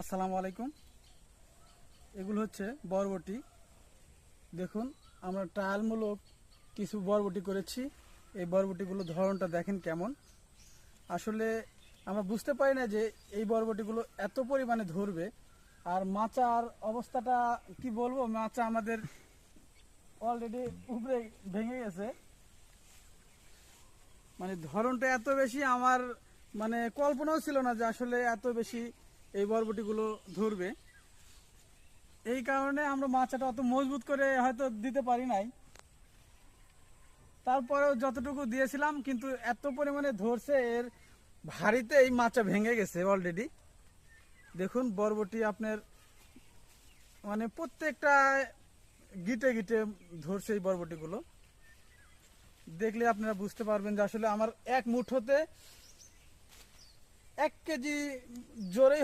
আসসালামু আলাইকুম। এগুলো হচ্ছে বরবটি। দেখুন, আমরা ট্রায়ালমূলক কিছু বরবটি করেছি। এই বরবটিগুলো ধরনটা দেখেন কেমন। আসলে আমরা বুঝতে পারি না যে এই বরবটিগুলো এত পরিমাণে ধরবে। আর মাচার অবস্থাটা কি বলবো, মাচা আমাদের অলরেডি উপরে ভেঙে গেছে। মানে ধরনটা এত বেশি, আমার মানে কল্পনাও ছিল না যে আসলে এত বেশি এই বরবটিগুলো ধরবে। এই কারণে আমরা মাচাটা অত মজবুত করে হয়তো দিতে পারি নাই। তারপরেও যতটুকু দিয়েছিলাম, কিন্তু এত পরিমাণে ধরছে, এর ভারীতে এই মাচা ভেঙে গেছে অলরেডি। দেখুন বরবটি আপনার মানে প্রত্যেকটা গিটে গিটে ধরছে এই বরবটিগুলো। দেখলে আপনারা বুঝতে পারবেন যে আসলে আমার এক মুঠোতে 1 কেজি জোরেই